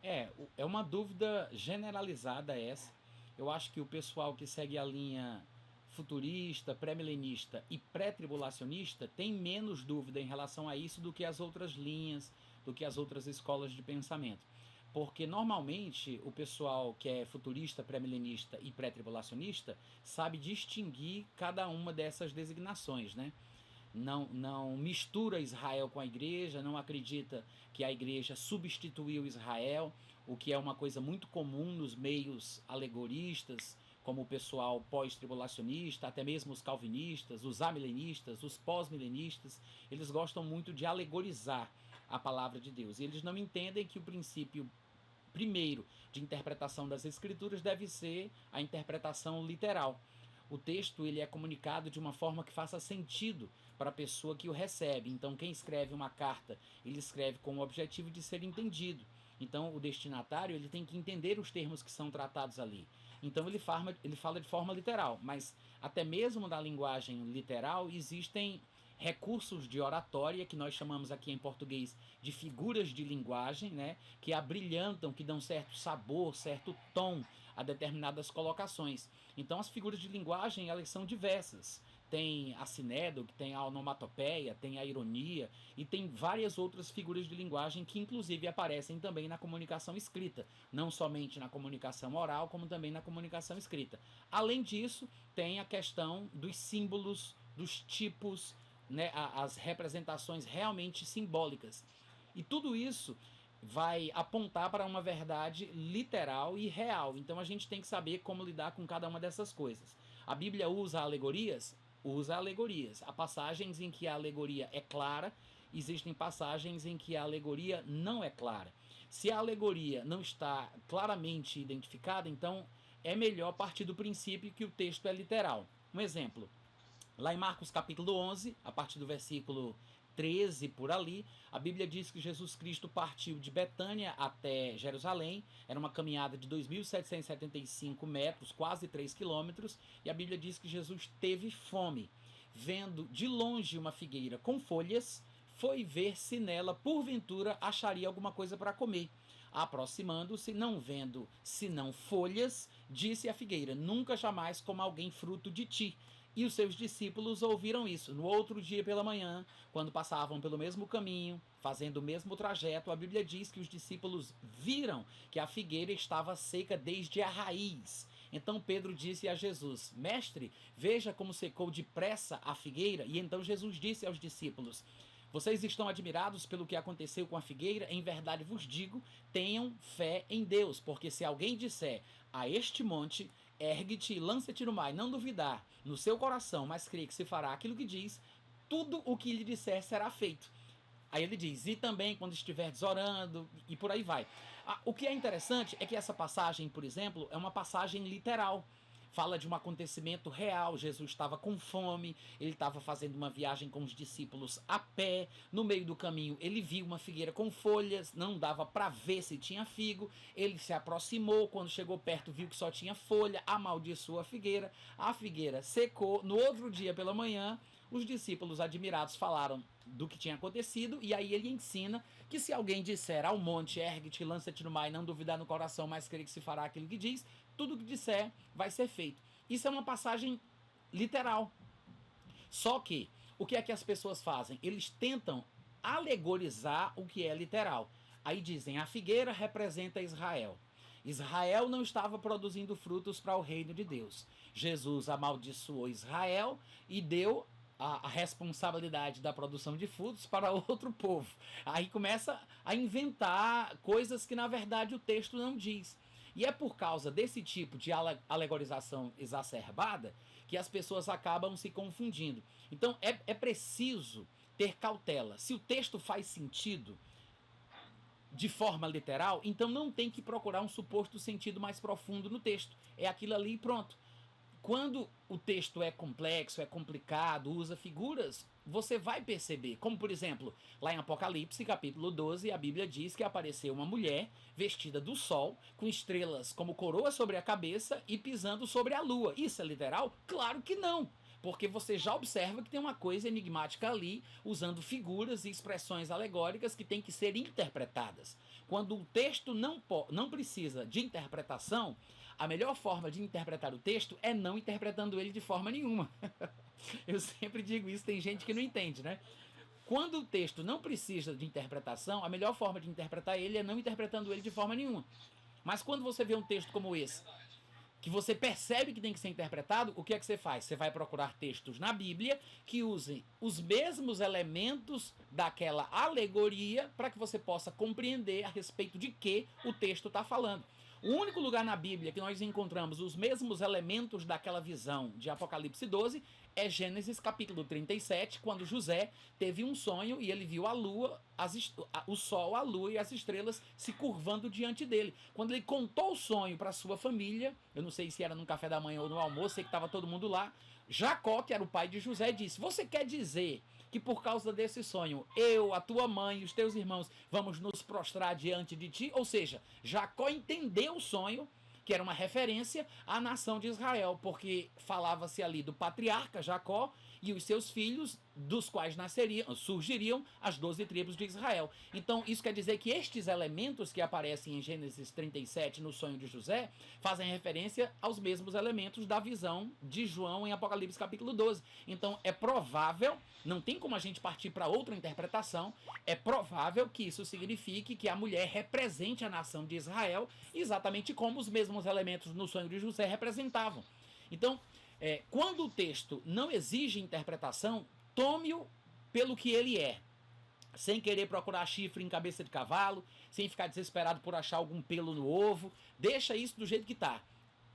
É uma dúvida generalizada essa. Eu acho que o pessoal que segue a linha futurista, pré-milenista e pré-tribulacionista tem menos dúvida em relação a isso do que as outras linhas, do que as outras escolas de pensamento. Porque normalmente o pessoal que é futurista, pré-milenista e pré-tribulacionista sabe distinguir cada uma dessas designações, né? Não mistura Israel com a igreja, não acredita que a igreja substituiu Israel, o que é uma coisa muito comum nos meios alegoristas, como o pessoal pós-tribulacionista, até mesmo os calvinistas, os amilenistas, os pós-milenistas, eles gostam muito de alegorizar a palavra de Deus. E eles não entendem que o princípio primeiro de interpretação das escrituras deve ser a interpretação literal. O texto ele é comunicado de uma forma que faça sentido para a pessoa que o recebe. Então, quem escreve uma carta, ele escreve com o objetivo de ser entendido. Então, o destinatário ele tem que entender os termos que são tratados ali. Então, ele fala de forma literal, mas até mesmo na linguagem literal existem recursos de oratória, que nós chamamos aqui em português de figuras de linguagem, né, que abrilhantam, que dão certo sabor, certo tom a determinadas colocações. Então as figuras de linguagem, elas são diversas. Tem a sinédoque, tem a onomatopeia, tem a ironia e tem várias outras figuras de linguagem que inclusive aparecem também na comunicação escrita, não somente na comunicação oral, como também na comunicação escrita. Além disso, tem a questão dos símbolos, dos tipos, né, as representações realmente simbólicas. E tudo isso vai apontar para uma verdade literal e real. Então a gente tem que saber como lidar com cada uma dessas coisas. A Bíblia usa alegorias? Usa alegorias. Há passagens em que a alegoria é clara, existem passagens em que a alegoria não é clara. Se a alegoria não está claramente identificada, então é melhor partir do princípio que o texto é literal. Um exemplo, lá em Marcos capítulo 11, a partir do versículo 13 por ali, a Bíblia diz que Jesus Cristo partiu de Betânia até Jerusalém, era uma caminhada de 2.775 metros, quase 3 quilômetros, e a Bíblia diz que Jesus teve fome. Vendo de longe uma figueira com folhas, foi ver se nela, porventura, acharia alguma coisa para comer. Aproximando-se, não vendo senão folhas, disse à figueira: nunca jamais coma alguém fruto de ti. E os seus discípulos ouviram isso. No outro dia pela manhã, quando passavam pelo mesmo caminho, fazendo o mesmo trajeto, a Bíblia diz que os discípulos viram que a figueira estava seca desde a raiz. Então Pedro disse a Jesus: mestre, veja como secou depressa a figueira. E então Jesus disse aos discípulos: vocês estão admirados pelo que aconteceu com a figueira? Em verdade vos digo, tenham fé em Deus, porque se alguém disser a este monte, ergue-te e lança-te no mar, e não duvidar no seu coração, mas crê que se fará aquilo que diz, tudo o que lhe disser será feito. Aí ele diz, e também quando estiveres orando, e por aí vai. O que é interessante é que essa passagem, por exemplo, é uma passagem literal. Fala de um acontecimento real. Jesus estava com fome, ele estava fazendo uma viagem com os discípulos a pé. No meio do caminho, ele viu uma figueira com folhas, não dava para ver se tinha figo. Ele se aproximou, quando chegou perto, viu que só tinha folha, amaldiçoou a figueira secou. No outro dia pela manhã, os discípulos admirados falaram do que tinha acontecido, e aí ele ensina que se alguém disser ao monte, ergue-te, lança-te no mar, e não duvidar no coração, mas crer que se fará aquilo que diz, tudo que disser vai ser feito. Isso é uma passagem literal. Só que, o que é que as pessoas fazem? Eles tentam alegorizar o que é literal. Aí dizem, a figueira representa Israel. Israel não estava produzindo frutos para o reino de Deus. Jesus amaldiçoou Israel e deu a responsabilidade da produção de frutos para outro povo. Aí começa a inventar coisas que na verdade o texto não diz. E é por causa desse tipo de alegorização exacerbada que as pessoas acabam se confundindo. Então é preciso ter cautela. Se o texto faz sentido de forma literal, então não tem que procurar um suposto sentido mais profundo no texto. É aquilo ali e pronto. Quando o texto é complexo, é complicado, usa figuras, você vai perceber. Como, por exemplo, lá em Apocalipse, capítulo 12, a Bíblia diz que apareceu uma mulher vestida do sol, com estrelas como coroa sobre a cabeça e pisando sobre a lua. Isso é literal? Claro que não. porque você já observa que tem uma coisa enigmática ali, usando figuras e expressões alegóricas que têm que ser interpretadas. Quando o texto não precisa de interpretação, a melhor forma de interpretar o texto é não interpretando ele de forma nenhuma. Eu sempre digo isso, tem gente que não entende, né? Quando o texto não precisa de interpretação, a melhor forma de interpretar ele é não interpretando ele de forma nenhuma. Mas quando você vê um texto como esse, que você percebe que tem que ser interpretado, o que é que você faz? Você vai procurar textos na Bíblia que usem os mesmos elementos daquela alegoria para que você possa compreender a respeito de que o texto está falando. O único lugar na Bíblia que nós encontramos os mesmos elementos daquela visão de Apocalipse 12 é Gênesis capítulo 37, quando José teve um sonho e ele viu a lua, o sol, a lua e as estrelas se curvando diante dele. Quando ele contou o sonho para sua família, eu não sei se era no café da manhã ou no almoço, sei que estava todo mundo lá, Jacó, que era o pai de José, disse: você quer dizer que por causa desse sonho, eu, a tua mãe e os teus irmãos vamos nos prostrar diante de ti? Ou seja, Jacó entendeu o sonho, que era uma referência à nação de Israel, porque falava-se ali do patriarca Jacó e os seus filhos, dos quais surgiriam as 12 tribos de Israel. Então, isso quer dizer que estes elementos que aparecem em Gênesis 37, no sonho de José, fazem referência aos mesmos elementos da visão de João em Apocalipse capítulo 12. Então, é provável, não tem como a gente partir para outra interpretação, é provável que isso signifique que a mulher represente a nação de Israel, exatamente como os mesmos elementos no sonho de José representavam. Então, quando o texto não exige interpretação, tome-o pelo que ele é, sem querer procurar chifre em cabeça de cavalo, sem ficar desesperado por achar algum pelo no ovo. Deixa isso do jeito que está.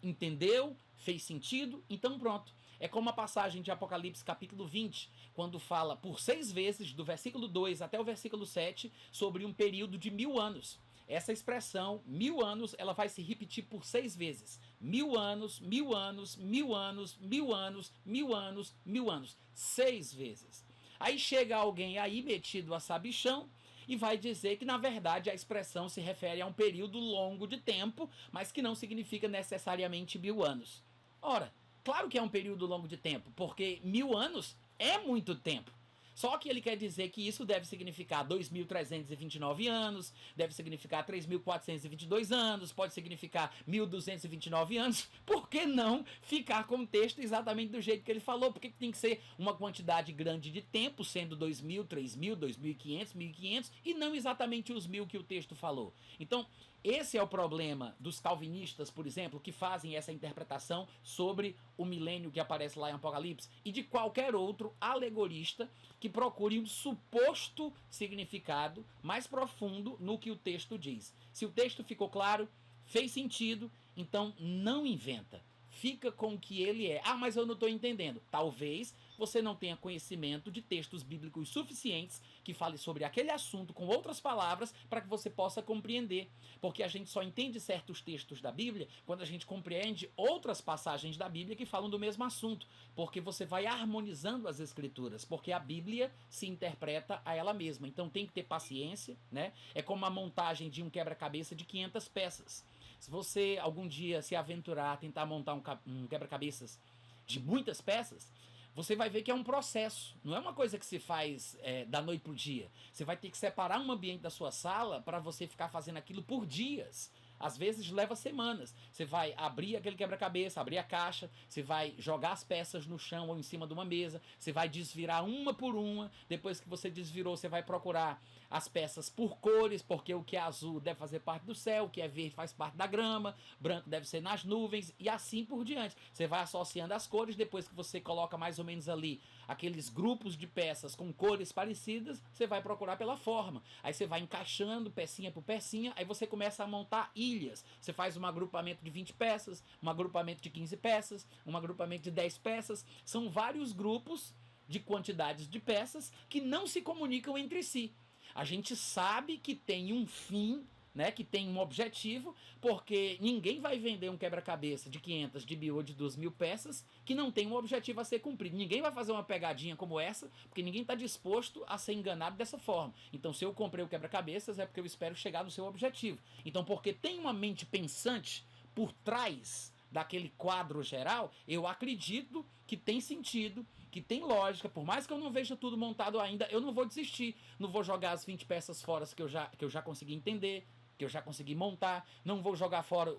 Entendeu? Fez sentido? Então pronto. É como a passagem de Apocalipse capítulo 20, quando fala por 6 vezes, do versículo 2 até o versículo 7, sobre um período de 1000 anos. Essa expressão, 1000 anos, ela vai se repetir por 6 vezes. 1000 anos, 1000 anos, 1000 anos, 1000 anos, 1000 anos, 1000 anos. 6 vezes. Aí chega alguém aí metido a sabichão e vai dizer que, na verdade, a expressão se refere a um período longo de tempo, mas que não significa necessariamente 1000 anos. Ora, claro que é um período longo de tempo, porque 1000 anos é muito tempo. Só que ele quer dizer que isso deve significar 2.329 anos, deve significar 3.422 anos, pode significar 1.229 anos. Por que não ficar com o texto exatamente do jeito que ele falou? Por que tem que ser uma quantidade grande de tempo, sendo 2.000, 3.000, 2.500, 1.500, e não exatamente os 1.000 que o texto falou? Então, esse é o problema dos calvinistas, por exemplo, que fazem essa interpretação sobre o milênio que aparece lá em Apocalipse, e de qualquer outro alegorista que procure um suposto significado mais profundo no que o texto diz. Se o texto ficou claro, fez sentido, então não inventa. Fica com o que ele é. Ah, mas eu não estou entendendo. Talvez você não tenha conhecimento de textos bíblicos suficientes que falem sobre aquele assunto com outras palavras para que você possa compreender. Porque a gente só entende certos textos da Bíblia quando a gente compreende outras passagens da Bíblia que falam do mesmo assunto. Porque você vai harmonizando as escrituras. Porque a Bíblia se interpreta a ela mesma. Então tem que ter paciência, né? É como a montagem de um quebra-cabeça de 500 peças. Se você algum dia se aventurar a tentar montar um quebra-cabeças de muitas peças, você vai ver que é um processo. Não é uma coisa que se faz da noite para o dia. Você vai ter que separar um ambiente da sua sala para você ficar fazendo aquilo por dias. Às vezes leva semanas. Você vai abrir aquele quebra-cabeça, abrir a caixa, você vai jogar as peças no chão ou em cima de uma mesa, você vai desvirar uma por uma. Depois que você desvirou, você vai procurar as peças por cores, porque o que é azul deve fazer parte do céu, o que é verde faz parte da grama, branco deve ser nas nuvens, e assim por diante. Você vai associando as cores, depois que você coloca mais ou menos ali aqueles grupos de peças com cores parecidas, você vai procurar pela forma. Aí você vai encaixando pecinha por pecinha, aí você começa a montar ilhas. Você faz um agrupamento de 20 peças, um agrupamento de 15 peças, um agrupamento de 10 peças. São vários grupos de quantidades de peças que não se comunicam entre si. A gente sabe que tem um fim, né, que tem um objetivo, porque ninguém vai vender um quebra-cabeça de 500, de 1.000 ou de 2.000 peças que não tem um objetivo a ser cumprido. Ninguém vai fazer uma pegadinha como essa, porque ninguém está disposto a ser enganado dessa forma. Então, se eu comprei o quebra-cabeças, é porque eu espero chegar no seu objetivo. Então, porque tem uma mente pensante por trás daquele quadro geral, eu acredito que tem sentido, que tem lógica. Por mais que eu não veja tudo montado ainda, eu não vou desistir. Não vou jogar as 20 peças fora que eu já consegui entender, que eu já consegui montar. Não vou jogar fora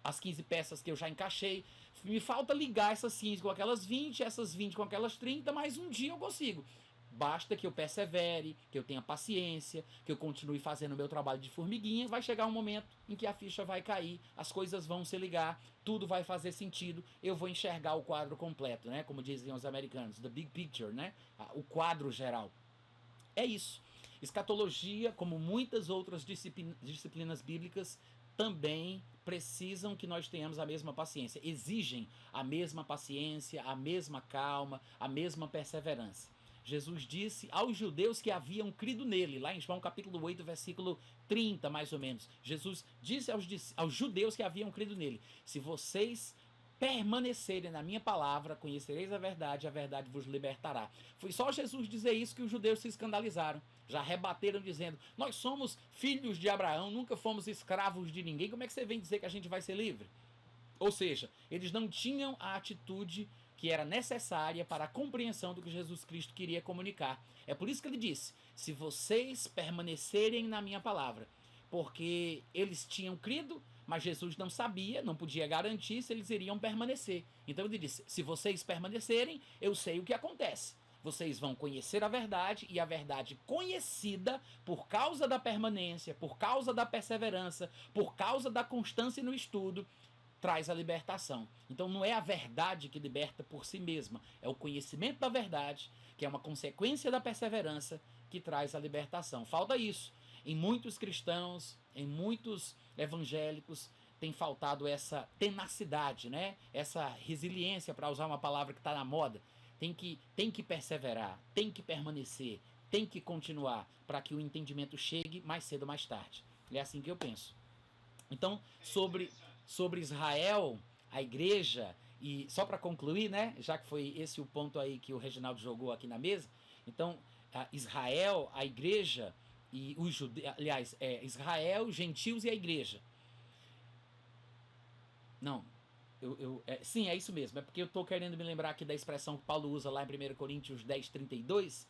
as 15 peças que eu já encaixei. Me falta ligar essas 15 com aquelas 20, essas 20 com aquelas 30, mas um dia eu consigo. Basta que eu persevere, que eu tenha paciência, que eu continue fazendo o meu trabalho de formiguinha. Vai chegar um momento em que a ficha vai cair, as coisas vão se ligar, tudo vai fazer sentido, eu vou enxergar o quadro completo, né? Como diziam os americanos, the big picture, né? O quadro geral. É isso. Escatologia, como muitas outras disciplinas bíblicas, também precisam que nós tenhamos a mesma paciência, exigem a mesma paciência, a mesma calma, a mesma perseverança. Jesus disse aos judeus que haviam crido nele, lá em João capítulo 8, versículo 30, mais ou menos. Jesus disse aos judeus que haviam crido nele: se vocês permanecerem na minha palavra, conhecereis a verdade vos libertará. Foi só Jesus dizer isso que os judeus se escandalizaram. Já rebateram dizendo: nós somos filhos de Abraão, nunca fomos escravos de ninguém, como é que você vem dizer que a gente vai ser livre? Ou seja, eles não tinham a atitude que era necessária para a compreensão do que Jesus Cristo queria comunicar. É por isso que ele disse: se vocês permanecerem na minha palavra. Porque eles tinham crido, mas Jesus não sabia, não podia garantir se eles iriam permanecer. Então ele disse: se vocês permanecerem, eu sei o que acontece. Vocês vão conhecer a verdade, e a verdade conhecida por causa da permanência, por causa da perseverança, por causa da constância no estudo, traz a libertação. Então não é a verdade que liberta por si mesma, é o conhecimento da verdade, que é uma consequência da perseverança, que traz a libertação. Falta isso. Em muitos cristãos, em muitos evangélicos, tem faltado essa tenacidade, né? Essa resiliência, para usar uma palavra que está na moda. Tem que perseverar, tem que permanecer, tem que continuar, para que o entendimento chegue mais cedo ou mais tarde. É assim que eu penso. Então, sobre Israel, a igreja, e só para concluir, né, já que foi esse o ponto aí que o Reginaldo jogou aqui na mesa, então, Israel, a igreja e os judeus, aliás, Israel, gentios e a igreja. Não, sim, é isso mesmo, é porque eu estou querendo me lembrar aqui da expressão que Paulo usa lá em 1 Coríntios 10, 32,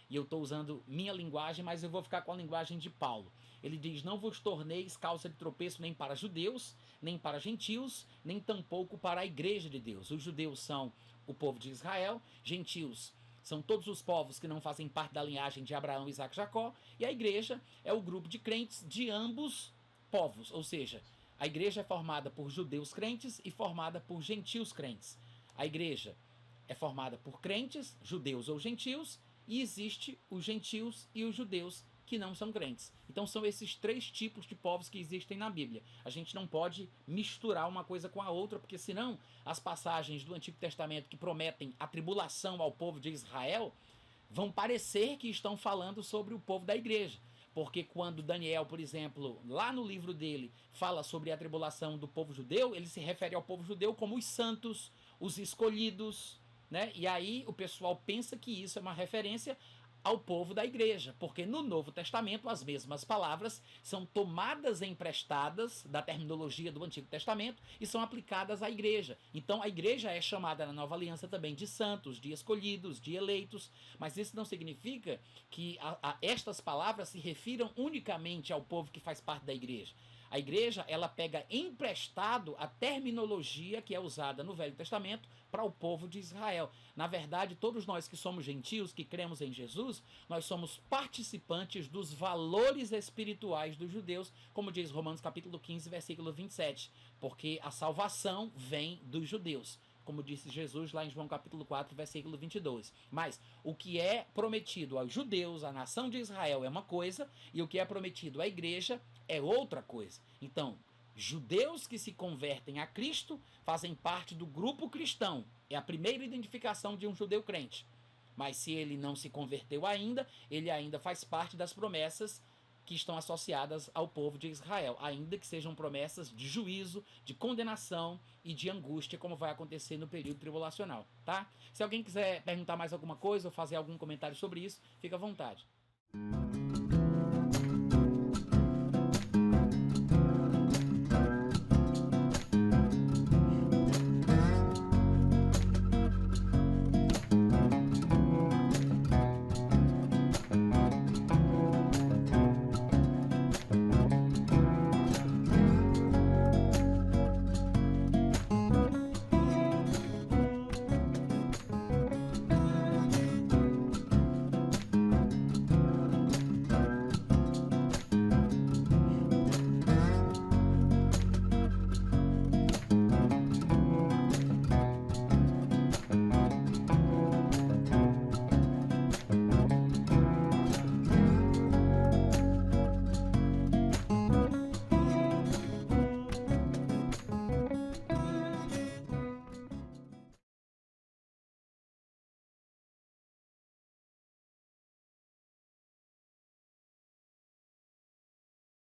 e eu estou usando minha linguagem, mas eu vou ficar com a linguagem de Paulo. Ele diz: não vos torneis causa de tropeço nem para judeus, nem para gentios, nem tampouco para a igreja de Deus. Os judeus são o povo de Israel, gentios são todos os povos que não fazem parte da linhagem de Abraão, Isaac e Jacó, e a igreja é o grupo de crentes de ambos povos, ou seja, a igreja é formada por judeus crentes e formada por gentios crentes. A igreja é formada por crentes, judeus ou gentios, e existe os gentios e os judeus que não são crentes. Então são esses três tipos de povos que existem na Bíblia. A gente não pode misturar uma coisa com a outra, porque senão as passagens do Antigo Testamento que prometem a tribulação ao povo de Israel vão parecer que estão falando sobre o povo da igreja. Porque quando Daniel, por exemplo, lá no livro dele, fala sobre a tribulação do povo judeu, ele se refere ao povo judeu como os santos, os escolhidos, né? E aí o pessoal pensa que isso é uma referência ao povo da igreja, porque no Novo Testamento as mesmas palavras são tomadas emprestadas da terminologia do Antigo Testamento e são aplicadas à igreja. Então a igreja é chamada na Nova Aliança também de santos, de escolhidos, de eleitos, mas isso não significa que estas palavras se refiram unicamente ao povo que faz parte da igreja. A igreja, ela pega emprestado a terminologia que é usada no Velho Testamento para o povo de Israel. Na verdade, todos nós que somos gentios, que cremos em Jesus, nós somos participantes dos valores espirituais dos judeus, como diz Romanos capítulo 15, versículo 27, porque a salvação vem dos judeus, como disse Jesus lá em João capítulo 4, versículo 22. Mas o que é prometido aos judeus, à nação de Israel, é uma coisa, e o que é prometido à igreja é outra coisa. Então, judeus que se convertem a Cristo fazem parte do grupo cristão. É a primeira identificação de um judeu crente. Mas se ele não se converteu ainda, ele ainda faz parte das promessas que estão associadas ao povo de Israel, ainda que sejam promessas de juízo, de condenação e de angústia, como vai acontecer no período tribulacional, tá? Se alguém quiser perguntar mais alguma coisa ou fazer algum comentário sobre isso, fica à vontade.